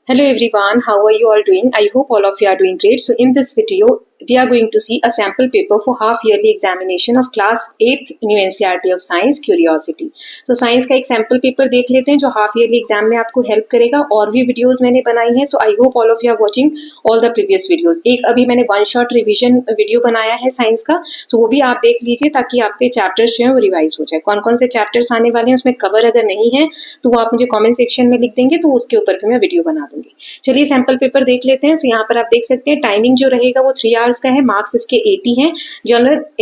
Hello everyone, how are you all doing? I hope all of you are doing great. So in this video, we are going to see a sample paper for half yearly examination of class 8th New NCERT of Science Curiosity. So science का एक sample paper देख लेते हैं जो half yearly exam में आपको help करेगा। और भी वीडियोस मैंने बनाई हैं, so I hope all of you are watching all the previous videos. एक अभी मैंने वन शॉट रिवीजन वीडियो बनाया है साइंस का, सो वो भी आप देख लीजिए ताकि आपके चैप्टर्स जो है वो रिवाइज हो जाए। कौन कौन से चैप्टर्स आने वाले हैं उसमें कवर अगर नहीं है तो वो आप मुझे कॉमेंट सेक्शन में लिख देंगे, तो उसके ऊपर भी मैं वीडियो बना दूंगी। चलिए सैंपल पेपर देख लेते हैं। सो यहाँ पर आप देख सकते हैं टाइमिंग जो रहेगा वो 3 आवर्स का है, मार्क्स इसके 80 हैं।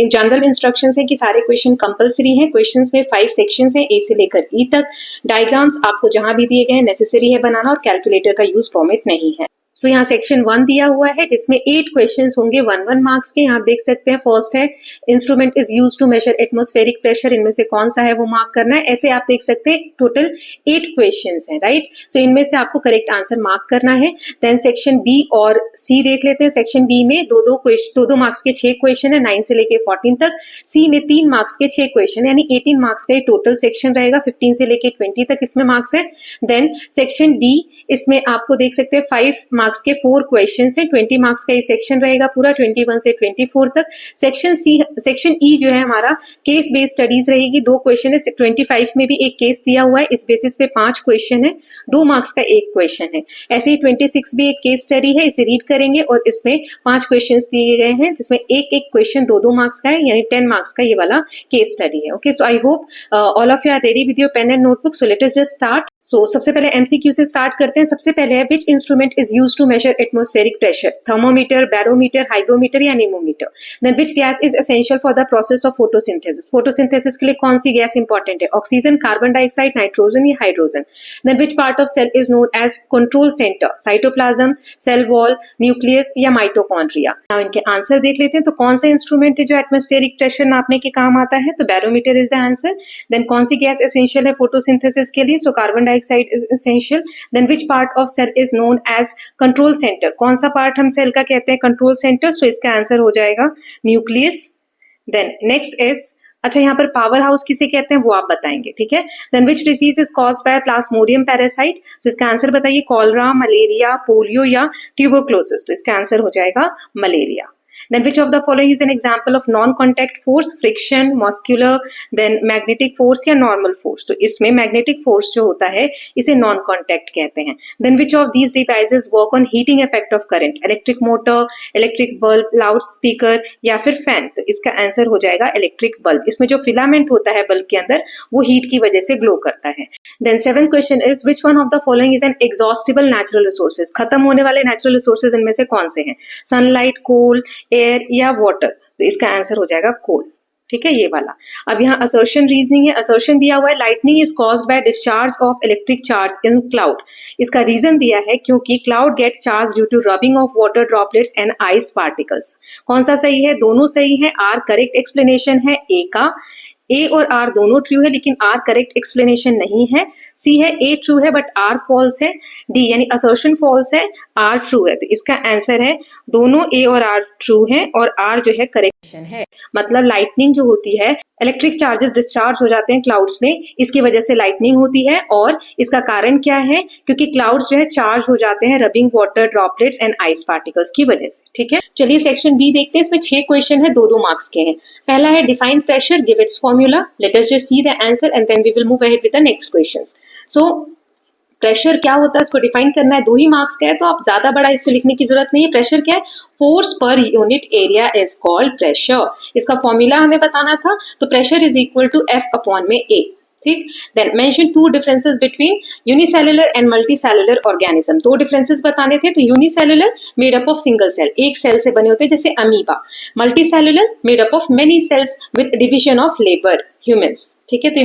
जनरल इंस्ट्रक्शंस है कि सारे क्वेश्चन कंपलसरी हैं। क्वेश्चंस में 5 सेक्शंस हैं, ए से लेकर ई तक। डायग्राम्स आपको जहां भी दिए गए हैं नेसेसरी है बनाना, और कैलकुलेटर का यूज परमिट नहीं है। सो यहाँ सेक्शन 1 दिया हुआ है जिसमें 8 क्वेश्चंस होंगे 1 मार्क्स के। यहाँ देख सकते हैं फर्स्ट है instrument is used to measure atmospheric pressure, इनमें से कौन सा है वो मार्क करना है। ऐसे आप देख सकते हैं टोटल 8 क्वेश्चंस हैं, राइट। सो इनमें से आपको करेक्ट आंसर मार्क करना है। देन सेक्शन बी और सी देख लेते हैं। सेक्शन बी में दो मार्क्स के 6 क्वेश्चन है 9 से लेके 14 तक। सी में 3 मार्क्स के 6 क्वेश्चन, यानी 18 मार्क्स का ये टोटल सेक्शन रहेगा। 15 से लेके 20 तक इसमें मार्क्स है। देन सेक्शन डी, इसमें आपको देख सकते हैं 5 मार्क्स के 4 क्वेश्चन है, 20 मार्क्स का ये सेक्शन रहेगा पूरा 21 से 24 तक। सेक्शन ई जो है हमारा केस बेस्ड स्टडीज रहेगी। 2 क्वेश्चन है, 25 में भी एक केस दिया हुआ है, इस बेसिस पे 5 क्वेश्चन है, 2 मार्क्स का 1 क्वेश्चन है। ऐसे ही 26 भी एक केस स्टडी है, इसे रीड करेंगे और इसमें 5 क्वेश्चन दिए गए हैं जिसमें एक क्वेश्चन 2 मार्क्स का है, यानी 10 मार्क्स का ये वाला केस स्टडी है। Okay, so I hope all of you are ready with your pen and notebook. So let us just start. So सबसे पहले एमसीक्यू से स्टार्ट करते हैं। सबसे पहले है which instrument is used to measure atmospheric pressure, thermometer, barometer, hygrometer या anemometer. Then which gas is essential for the process of photosynthesis, photosynthesis के लिए कौन सी गैस इंपॉर्टेंट है, ऑक्सीजन, कार्बन डाइऑक्साइड, नाइट्रोजन या hydrogen. Then which part of cell is known as control centre, cytoplasm, cell wall, nucleus या mitochondria. Now इनके answer देख लेते हैं। तो कौन सा इंस्ट्रूमेंट है जो एटमॉस्फेरिक प्रेशर नापने के काम आता है, तो barometer is the answer. Then कौन सी गैस एसेंशियल है फोटोसिंथेसिस के लिए, so carbon dioxide is essential. Then which part of cell is known as control centre, कौन सा पार्ट हम सेल का कहते हैं कंट्रोल सेंटर, सो इसका आंसर हो जाएगा न्यूक्लियस। देन नेक्स्ट इज, अच्छा यहाँ पर पावर हाउस किसे कहते हैं वो आप बताएंगे, ठीक है। Then which disease is caused by plasmodium parasite, तो इसका आंसर बताइए कॉलरा, मलेरिया, पोलियो या ट्यूबरक्लोसिस, तो इसका आंसर हो जाएगा malaria. Then which of the following is an example of non-contact force, friction, muscular, then magnetic force या normal force, तो इसमें magnetic force जो होता है इसे non-contact कहते हैं। Then which of these devices work on heating effect of current, electric motor, electric bulb, loudspeaker या फिर fan, तो इसका आंसर हो जाएगा electric bulb। इसमें जो फिलामेंट होता है बल्ब के अंदर वो हीट की वजह से ग्लो करता है। Then seventh question is which one of the following is an exhaustible natural resources, खत्म होने वाले natural resources इनमें से कौन से हैं, सनलाइट, कोल, एयर या वाटर, तो इसका आंसर हो जाएगा कोल, ठीक है ये वाला। अब यहाँ असर्शन रीजनिंग है। असर्शन दिया हुआ है lightning is caused by discharge of electric charge in cloud, इसका रीजन दिया है क्योंकि cloud get charge due to rubbing of water droplets and ice particles. कौन सा सही है, दोनों सही है। आर करेक्ट एक्सप्लेनेशन है ए का, ए और आर दोनों ट्रू है लेकिन आर करेक्ट एक्सप्लेनेशन नहीं है। सी है ए ट्रू है बट आर फॉल्स है। डी यानी असर्शन फॉल्स है, आर ट्रू है, तो इसका आंसर है दोनों ए और आर ट्रू है और आर जो है करेक्शन है। मतलब लाइटनिंग जो होती है, इलेक्ट्रिक चार्जेस डिस्चार्ज हो जाते हैं क्लाउड्स में, इसकी वजह से लाइटनिंग होती है। और इसका कारण क्या है, क्योंकि क्लाउड्स जो है चार्ज हो जाते हैं rubbing water droplets and ice particles की वजह से, ठीक है। चलिए सेक्शन बी देखते हैं। इसमें 6 क्वेश्चन है, 2 मार्क्स के हैं। पहला है define pressure, give its formula. Let us just see the answer and then we will move ahead with the next questions. सो प्रेशर क्या होता है इसको डिफाइन करना है, 2 ही मार्क्स का है तो आप ज्यादा बड़ा इसको लिखने की जरूरत नहीं है। प्रेशर क्या है, force per unit area is called pressure. इसका फॉर्मूला हमें बताना था, तो pressure is equal to F upon में ए, ठीक। Then mention 2 differences between unicellular and multicellular organism, 2 differences बताने थे। तो unicellular made up of single cell, एक सेल से बने होते हैं जैसे amoeba. Multicellular made up of many cells with division of labour, humans, ठीक है। तो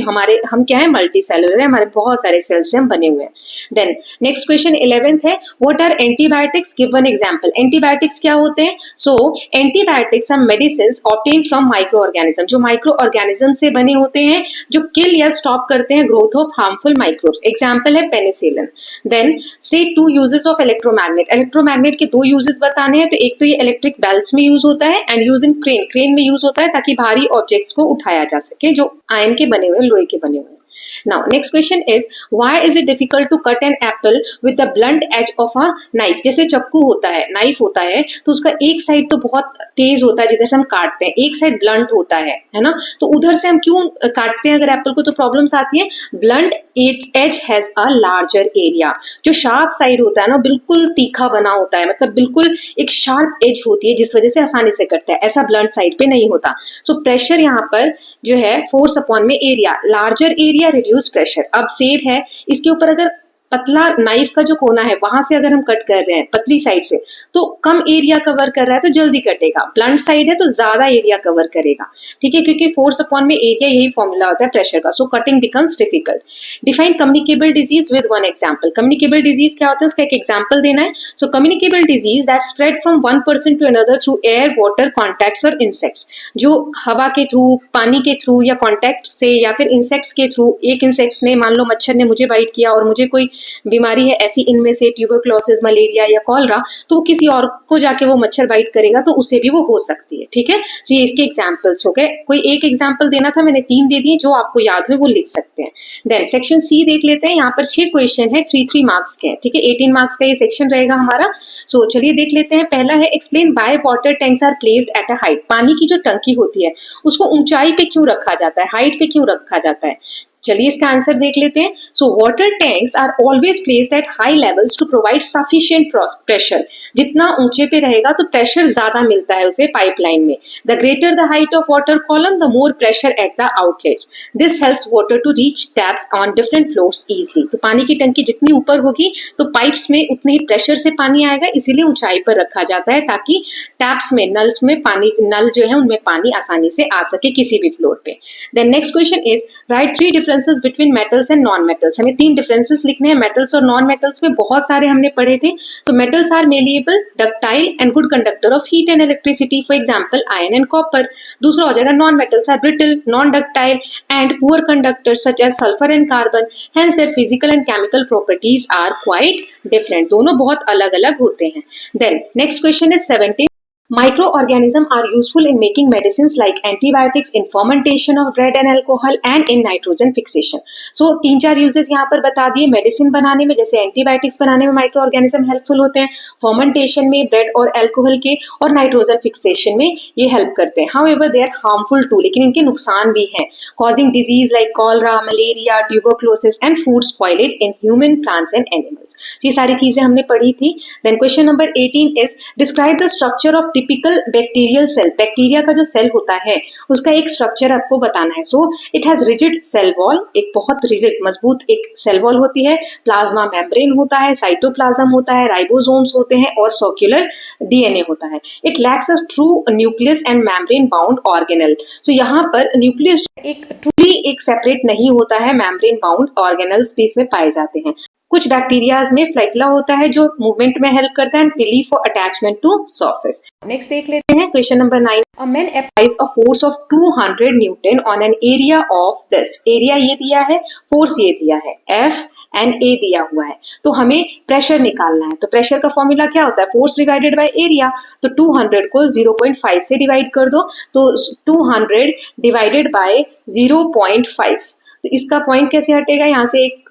हम क्या है, मल्टी सेलुलर है, हमारे बहुत सारे सेल्स से हम बने हुए हैं। देन नेक्स्ट क्वेश्चन 11th है what are antibiotics, give one example. Antibiotics क्या होते हैं, so antibiotics are medicines obtained from micro organism, जो माइक्रो ऑर्गेनिज्म से बने होते हैं जो किल या स्टॉप करते हैं growth of harmful microbes. Example है penicillin. Then state 2 uses of electromagnet, electromagnet के 2 यूजेस बताने हैं। तो एक तो ये इलेक्ट्रिक बेल्स में यूज होता है and use in crane, crane में यूज होता है ताकि भारी ऑब्जेक्ट्स को उठाया जा सके जो आयन के बने हुए, लोहे के बने हुए। Now next question is why is it difficult to cut an apple with the blunt edge of a knife. जैसे चक्कू होता है, नाइफ होता है, तो उसका एक साइड तो बहुत तेज होता है जिधर से हम काटते हैं, एक साइड ब्लंट होता है ना, तो उधर से हम क्यों काटते हैं अगर एप्पल को, तो प्रॉब्लम्स आती है। Blunt edge has a larger area. जो शार्प साइड होता है ना, बिल्कुल तीखा बना होता है, मतलब बिल्कुल एक शार्प एज होती है जिस वजह से आसानी से कटता है, ऐसा ब्लंट साइड पे नहीं होता। सो प्रेशर यहाँ पर जो है फोर्स अपॉन में area, larger area reduce pressure. अब सेब है, इसके ऊपर अगर पतला नाइफ का जो कोना है वहां से अगर हम कट कर रहे हैं पतली साइड से, तो कम एरिया कवर कर रहा है तो जल्दी कटेगा। ब्लंट साइड है तो ज्यादा एरिया कवर करेगा, ठीक है, क्योंकि फोर्स अपॉन में एरिया यही फॉर्मूला होता है प्रेशर का। So cutting becomes difficult. Define communicable disease with one example. Communicable disease क्या होता है, उसका एक एग्जाम्पल देना है। So communicable disease that spread from one person to another through air, water, contacts और इंसेक्ट्स। जो हवा के थ्रू, पानी के थ्रू या कॉन्टैक्ट से या फिर इंसेक्ट्स के थ्रू, एक इंसेक्ट्स ने, मान लो मच्छर ने मुझे बाइट किया और मुझे कोई बीमारी है ऐसी इनमें से, ट्यूबरक्लोसिस, मलेरिया या कॉलरा, तो वो किसी और को जाके वो मच्छर बाइट करेगा तो उसे भी वो हो सकती है, ठीक है। तो ये इसके एग्जाम्पल्स हो गए। कोई एक एग्जाम्पल देना था, मैंने 3 दे दिए, जो आपको याद हो वो लिख सकते हैं। देन सेक्शन सी देख लेते हैं। यहाँ पर 6 क्वेश्चन है, 3 मार्क्स के, ठीक है, 18 मार्क्स का ये सेक्शन रहेगा हमारा। सो चलिए देख लेते हैं। पहला है explain why water tanks are placed at a height. पानी की जो टंकी होती है उसको ऊंचाई पे क्यों रखा जाता है, हाइट पे क्यों रखा जाता है। चलिए इसका आंसर देख लेते हैं। So water tanks are always placed at high levels to provide sufficient pressure. जितना ऊंचे पे रहेगा तो प्रेशर ज्यादा मिलता है उसे पाइपलाइन में। The greater the height of water column the more pressure at the outlets. This helps water to reach taps on different floors easily. तो पानी की टंकी जितनी ऊपर होगी तो पाइप्स में उतने ही प्रेशर से पानी आएगा, इसीलिए ऊंचाई पर रखा जाता है ताकि टैप्स में, नल्स में पानी, नल जो है उनमें पानी आसानी से आ सके किसी भी फ्लोर पे। Then next question is write 3 differences between metals and non metals. हमें 3 डिफरेंसेस लिखने हैं मेटल्स और नॉन मेटल्स में, बहुत सारे हमने पढ़े थे। तो metals are malleable, ductile and good conductor of heat and electricity, for example iron and copper. दूसरा हो जाएगा non metals are brittle, non ductile and poor conductor such as sulphur and carbon, hence their physical and chemical properties are quite different. दोनों बहुत अलग अलग होते हैं। Then next question is 17। Microorganisms are useful in making medicines like antibiotics, in fermentation of bread and alcohol and in nitrogen fixation. So 3-4 uses यहाँ पर बता दिए। मेडिसिन बनाने में, जैसे एंटीबायोटिक्स बनाने में माइक्रो ऑर्गेनिज्म हेल्पफुल होते हैं, फर्मेंटेशन में ब्रेड और अल्कोहल के, और नाइट्रोजन फिक्सेशन में ये हेल्प करते हैं। However they are harmful to, लेकिन इनके नुकसान भी हैं, causing disease like cholera, malaria, tuberculosis and food spoilage in human, plants and animals. ये सारी चीजें हमने पढ़ी थी। Then question number 18 is describe the structure of typical bacterial cell. Bacteria का जो सेल होता है उसका एक स्ट्रक्चर आपको बताना है। So it has rigid cell wall, एक बहुत रिजिड मजबूत एक सेल वॉल होती है, प्लाज्मा मेम्ब्रेन होता है, साइटोप्लाज्म होता है, राइबोसोम्स होते हैं और सर्कुलर डीएनए होता है। It lacks a true nucleus and membrane bound organelle. So यहाँ पर न्यूक्लियस एक ट्रूली एक सेपरेट नहीं होता है, मेम्ब्रेन बाउंड ऑर्गेनल्स भी इसमें पाए जाते हैं। कुछ बैक्टीरियाज में फ्लैगेला होता है जो मूवमेंट में हेल्प करता है, रिलीफ और अटैचमेंट टू सरफेस। नेक्स्ट देख लेते हैं question number 9। A man applies a force of 200 Newton on an area of this. Area ये दिया है, फोर्स ये दिया है, F एंड A दिया हुआ है। तो हमें प्रेशर निकालना है। तो प्रेशर का फॉर्मूला क्या होता है, फोर्स डिवाइडेड बाय एरिया। तो 200 को 0.5 से डिवाइड कर दो, तो 200 डिवाइडेड बाय 0.5। तो इसका पॉइंट कैसे हटेगा, यहाँ से एक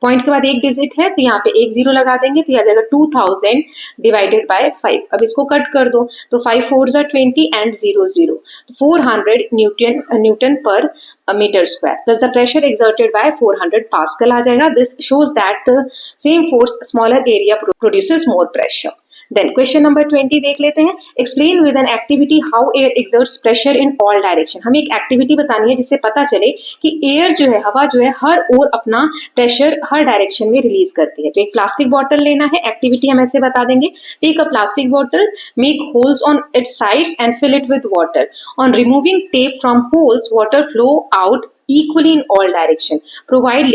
पॉइंट के बाद एक डिजिट है तो यहाँ पे एक 0 लगा देंगे तो यह आ जाएगा 2000 डिवाइडेड बाय 5। अब इसको कट कर दो तो 5 4s are 20 and 0 0, 400 newton per metre square. Thus the pressure exerted by 400 pascal आ जाएगा। This shows that the same force smaller area produces more pressure. Then question number 20 देख लेते हैं। Explain with an activity how air exerts pressure in all direction. हमें एक activity बतानी है जिससे पता चले कि एयर जो है, हवा जो है, हर ओर अपना प्रेशर हर डायरेक्शन में रिलीज करती है। तो एक प्लास्टिक बॉटल लेना है, एक्टिविटी हम ऐसे बता देंगे। Take a plastic bottle, make holes on its sides and fill it with water. On removing tape from holes water flow out equally in all direction. Provide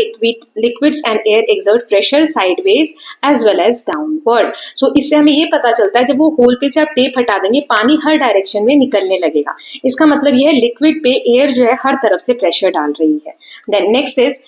liquids and air exert pressure sideways as well as downward. So इससे हमें ये पता चलता है जब वो whole पे से आप टेप हटा देंगे पानी हर डायरेक्शन में निकलने लगेगा। इसका मतलब ये है लिक्विड पे एयर जो है हर तरफ से प्रेशर डाल रही है। Then next is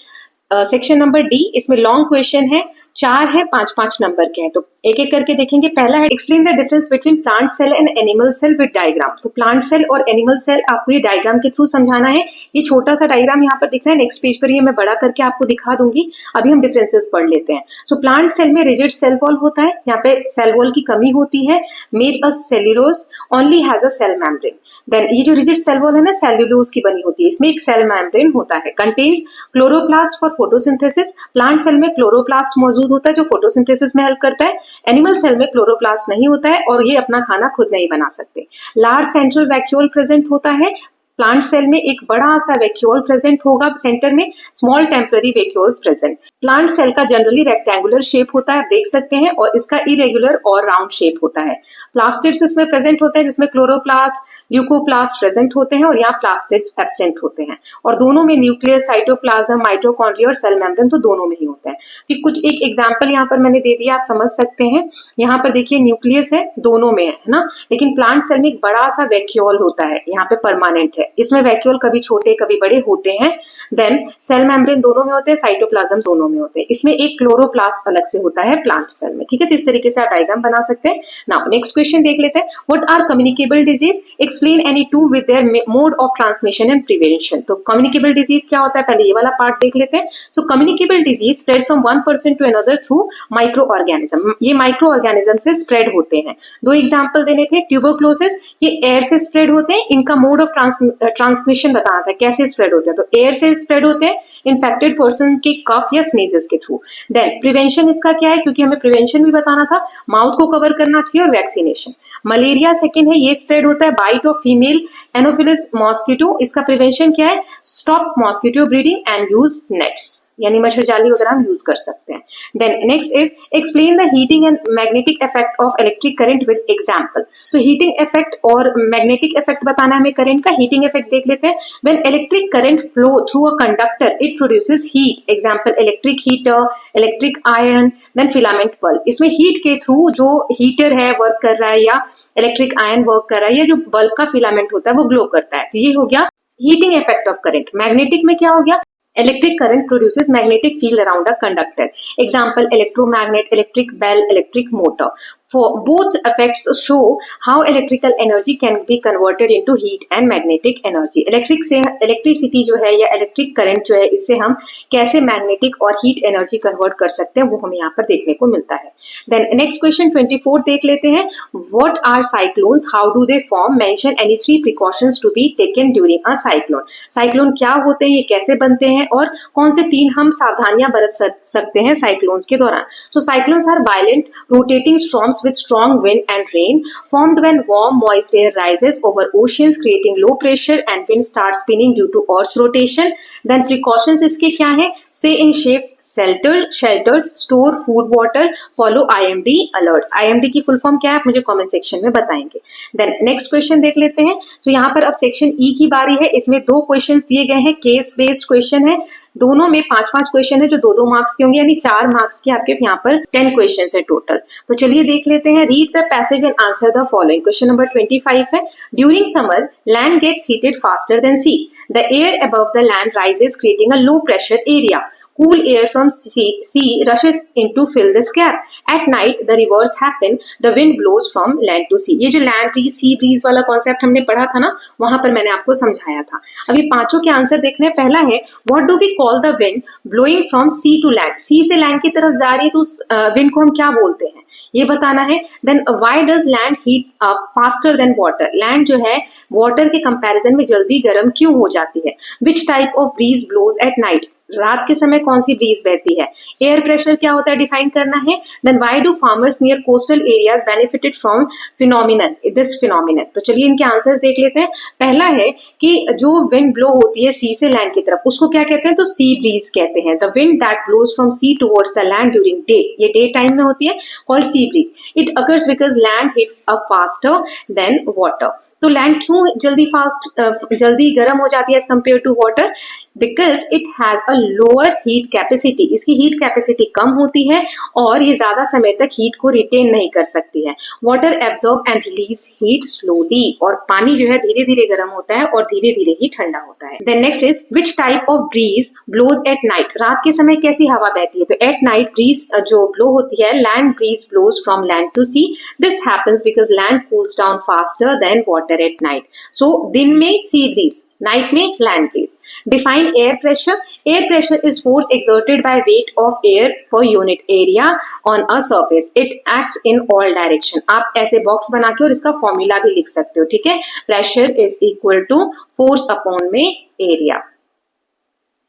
section number D. इसमें लॉन्ग क्वेश्चन है, 4 है, 5-5 नंबर के हैं, तो एक एक करके देखेंगे। पहला है explain the difference between plant cell and animal cell with diagram. तो प्लांट सेल और एनिमल सेल आपको ये डायग्राम के थ्रू समझाना है। ये छोटा सा डायग्राम यहाँ पर दिख रहा है, नेक्स्ट पेज पर ये मैं बड़ा करके आपको दिखा दूंगी। अभी हम डिफरेंसेस पढ़ लेते हैं। सो प्लांट सेल में रिजिड सेल वॉल होता है, यहाँ पे सेल वॉल की कमी होती है, made a cellulose only has a cell membrane. Then ये जो रिजिड सेल वॉल है ना, सेल्यूलोज की बनी होती है, इसमें एक सेल मेम्ब्रेन होता है। Contains chloroplast for photosynthesis, plant cell में क्लोरोप्लास्ट मौजूद होता है जो फोटोसिंथेसिस में हेल्प करता है। एनिमल सेल में क्लोरोप्लास्ट नहीं होता है और ये अपना खाना खुद नहीं बना सकते। लार्ज सेंट्रल वैक्यूल प्रेजेंट होता है, प्लांट सेल में एक बड़ा सा वैक्यूल प्रेजेंट होगा सेंटर में, small temporary vacuoles present. Plant cell का जनरली रेक्टेंगुलर शेप होता है, आप देख सकते हैं, और इसका इरेगुलर और राउंड शेप होता है। प्लास्टिड्स इसमें प्रेजेंट होते हैं जिसमें क्लोरोप्लास्ट, ल्यूकोप्लास्ट प्रेजेंट होते हैं और यहाँ प्लास्टिड्स एब्सेंट होते हैं। और दोनों में न्यूक्लियस, साइटोप्लाज्म, माइटोकॉन्ड्रिया और सेल मेम्ब्रेन तो दोनों में ही होते हैं। तो कुछ एक एग्जांपल यहाँ पर मैंने दे दिया, आप समझ सकते हैं। यहाँ पर देखिए न्यूक्लियस है, दोनों में है ना, लेकिन प्लांट सेल में एक बड़ा सा वैक्यूल होता है, यहाँ पे परमानेंट है। इसमें वैक्यूल कभी छोटे कभी बड़े होते हैं। देन सेल मेम्ब्रेन दोनों में होते हैं, साइटोप्लाज्म दोनों में होते हैं। इसमें एक क्लोरोप्लास्ट अलग से होता है प्लांट सेल में, ठीक है। तो इस तरीके से आप डायग्राम बना सकते हैं। नाउ नेक्स्ट क्वेश्चन देख लेते हैं। What are communicable disease, explain any two with their mode of transmission and prevention. तो कम्युनिकेबल डिजीज क्या होता है, पहले ये वाला पार्ट देख लेते हैं। So communicable disease spread from one person to another through micro organism, ये माइक्रो ऑर्गेनिज्म से स्प्रेड होते हैं। दो एग्जाम्पल देने थे, ट्यूबरक्लोसिस, ये एयर से स्प्रेड होते हैं, इनका मोड ऑफ ट्रांसमिशन बताना था, कैसे स्प्रेड होते हैं, तो एयर से स्प्रेड होते हैं इन्फेक्टेड पर्सन के कफ या स्नीजेस के थ्रू। देन प्रिवेंशन इसका क्या है, क्योंकि हमें प्रिवेंशन भी बताना था, माउथ को कवर करना चाहिए और वैक्सीनेशन। मलेरिया सेकंड है, ये स्प्रेड होता है bite of female anopheles mosquito, इसका प्रिवेंशन क्या है, stop mosquito breeding and use nets, यानी मच्छर जाली वगैरह हम यूज कर सकते हैं। Then next is explain the heating and magnetic effect of electric current with example. So heating effect और मैग्नेटिक इफेक्ट बताना है हमें करंट का। हीटिंग इफेक्ट देख लेते हैं। When electric current flow through a conductor it produces heat, example electric heater, electric iron, then filament bulb. इसमें heat के थ्रू जो हीटर है वर्क कर रहा है या इलेक्ट्रिक आयरन वर्क कर रहा है या जो बल्ब का फिलामेंट होता है वो ग्लो करता है, तो ये हो गया heating effect of current. Magnetic में क्या हो गया, electric current produces magnetic field around a conductor, example electromagnet, electric bell, electric motor. For both effects show how electrical energy can be converted into heat and magnetic energy. Electric से electricity जो है या electric current जो है, इससे हम कैसे magnetic और हीट एनर्जी कन्वर्ट कर सकते हैं वो हमें यहाँ पर देखने को मिलता है। देन नेक्स्ट क्वेश्चन 24 देख लेते हैं। What are cyclones, how do they form, mention any 3 precautions to be taken during a cyclone. Cyclone क्या होते हैं, ये कैसे बनते हैं और कौन से 3 हम सावधानियां बरत सकते हैं साइक्लोन्स के दौरान। So cyclones are violent rotating storms with strong wind and rain formed when warm moist air rises over oceans creating low pressure and wind starts spinning due to earth's rotation. Then precautions इसके क्या है, stay in safe shelters, store food water, follow IMD alerts। IMD की full form क्या है आप मुझे comment section में बताएंगे। देन नेक्स्ट क्वेश्चन देख लेते हैं। तो यहाँ पर अब सेक्शन ई की बारी है, इसमें 2 क्वेश्चंस दिए गए हैं, केस बेस्ड क्वेश्चन है, दोनों में 5-5 क्वेश्चन है जो 2-2 मार्क्स के होंगे, यानी 4 मार्क्स के आपके यहाँ पर 10 क्वेश्चन है टोटल। तो चलिए देख लेते हैं। Read the passage and answer the following. Question number 25 है, during summer land gets heated faster than sea, the air above the land rises creating a low pressure area, cool air from sea rushes in to fill this gap. At night the reverse happen, the wind blows from land to sea। ये जो land breeze sea breeze वाला concept हमने पढ़ा था ना, वहां पर मैंने आपको समझाया था। अब ये पांचों के आंसर देखने हैं। पहला है what do we call the wind blowing from sea to land, sea से लैंड की तरफ जा रही है तो उस विंड को हम क्या बोलते हैं, ये बताना है। Then why does land heat up faster than water, land जो है वाटर के कंपैरिजन में जल्दी गर्म क्यों हो जाती है। Which type of breeze blows at night, रात के समय कौन सी ब्रीज बहती है। एयर प्रेशर क्या होता है डिफाइन करना है। Then why do farmers near coastal areas benefited from phenomenon, this phenomenon. तो चलिए इनके आंसर्स देख लेते हैं। पहला है कि जो विंड ब्लो होती है सी से लैंड की तरफ उसको क्या कहते हैं, तो सी ब्रीज कहते हैं। The wind that blows from sea towards the land during day, ये डे टाइम में होती है, called sea breeze. It occurs because land heats up faster than water. तो लैंड क्यों जल्दी गर्म हो जाती है as compare to water, because it has a lower heat capacity, इसकी हीट कैपेसिटी कम होती है और ये ज्यादा समय तक हीट को रिटेन नहीं कर सकती है। Water absorb and release heat slowly, और पानी जो है धीरे धीरे गर्म होता है और धीरे धीरे ही ठंडा होता है। Then next is which type of breeze blows at night, रात के समय कैसी हवा बहती है? तो एट नाइट ब्रीज जो ब्लो होती है, land breeze blows from land to sea, this happens because land cools down faster than water at night. So दिन में सी ब्रीज, नाइट में land breeze. Define air pressure, air pressure is force exerted by weight of air पर unit area on a surface, it acts in all direction. आप ऐसे box बना के और इसका फॉर्मूला भी लिख सकते हो, ठीक है। Pressure is equal to force upon में एरिया,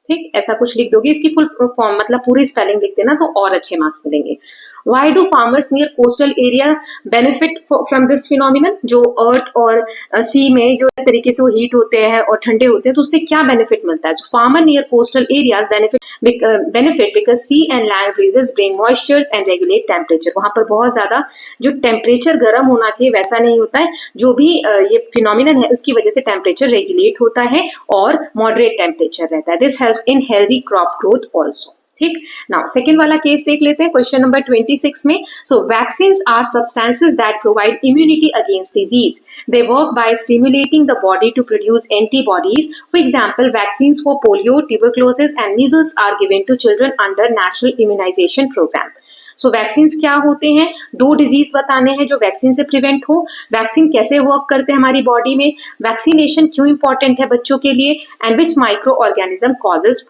ठीक, ऐसा कुछ लिख दोगे। इसकी फुल फॉर्म मतलब पूरी स्पेलिंग लिख देना तो और अच्छे मार्क्स मिलेंगे। Why do farmers near coastal area benefit from this phenomenon? जो अर्थ और सी में जो तरीके से वो हीट होते हैं और ठंडे होते हैं, तो उससे क्या बेनिफिट मिलता है? Farmer near coastal areas benefit because sea and land breezes bring moistures and regulate temperature. वहां पर बहुत ज्यादा जो टेम्परेचर गर्म होना चाहिए वैसा नहीं होता है, जो भी ये फिनोमिनन है उसकी वजह से टेम्परेचर रेगुलेट होता है और मॉडरेट टेम्परेचर रहता है। This helps in healthy crop growth also, ठीक। नाउ सेकेंड वाला केस देख लेते हैं, क्वेश्चन नंबर 26 में। So vaccines are substances that provide immunity against disease, they work by stimulating the body to produce antibodies. For example vaccines for polio, tuberculosis and measles are given to children under national immunisation programme. So vaccines क्या होते हैं? दो disease बताने हैं जो vaccine से prevent हो, vaccine कैसे वर्क करते हैं हमारी बॉडी में, वैक्सीनेशन क्यों इंपॉर्टेंट है बच्चों के लिए, and which micro organism causes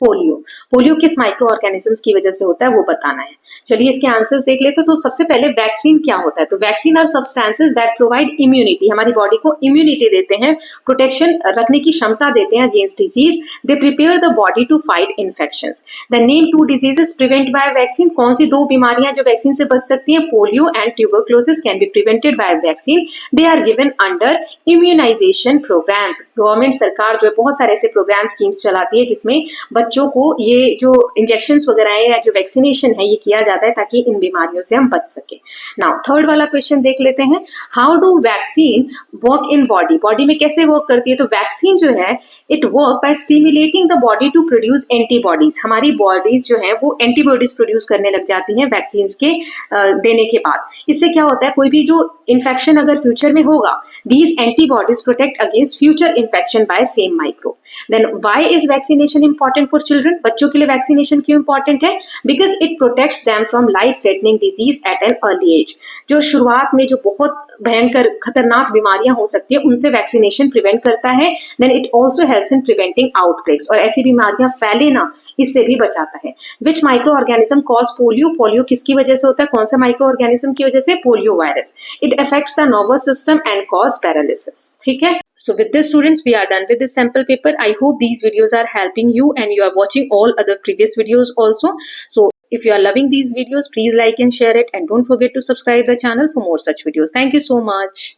polio, polio किस माइक्रो ऑर्गेनिजम्स की वजह से होता है वो बताना है। चलिए इसके आंसर्स देख लेते हैं। तो सबसे पहले वैक्सीन क्या होता है? तो vaccine are substances that provide immunity, हमारी बॉडी को इम्यूनिटी देते हैं, प्रोटेक्शन रखने की क्षमता देते हैं against disease. They prepare the body to fight infections. The name two diseases prevent by vaccine, कौन सी दो बीमारियां जो वैक्सीन से बच सकती हैं? Polio and tuberculosis can be prevented by vaccine, they are given under immunisation programmes. Government सरकार जो है बहुत सारे ऐसे प्रोग्राम स्कीम्स चलाती है जिसमें बच्चों को ये जो इंजेक्शंस वगैरह है या जो वैक्सीनेशन है ये किया जाता है ताकि इन बीमारियों से हम बच सके। नाउ थर्ड वाला क्वेश्चन देख लेते हैं, how do vaccine work in body, body में कैसे वर्क करती है? तो वैक्सीन जो है it work by stimulating the body to produce antibodies, हमारी बॉडीज जो है वो एंटीबॉडीज प्रोड्यूस करने लग जाती हैं वैक्सीन के देने के बाद। इससे क्या होता है, कोई भी जो इन्फेक्शन अगर फ्यूचर में होगा, these antibodies protect against future infection by same micro. Then why is vaccination important for children, बच्चों के लिए वैक्सीनेशन क्यों इंपॉर्टेंट है? Because it protects them from life threatening disease at an early age. जो शुरुआत में जो बहुत भयंकर खतरनाक बीमारियां हो सकती है उनसे वैक्सीनेशन प्रिवेंट करता है। Then it also helps in preventing outbreaks, और ऐसी बीमारियां फैले ना इससे भी बचाता है। Which micro organism cause polio, polio किसकी वजह से होता है, कौन सा माइक्रो ऑर्गेनिज्म की वजह से? Polio virus. It affects the nervous system and cause paralysis, ठीक है। So with this students, we are done with this sample paper. I hope these videos are helping you and you are watching all other previous videos also. So if you are loving these videos, please like and share it, and don't forget to subscribe the channel for more such videos. Thank you so much.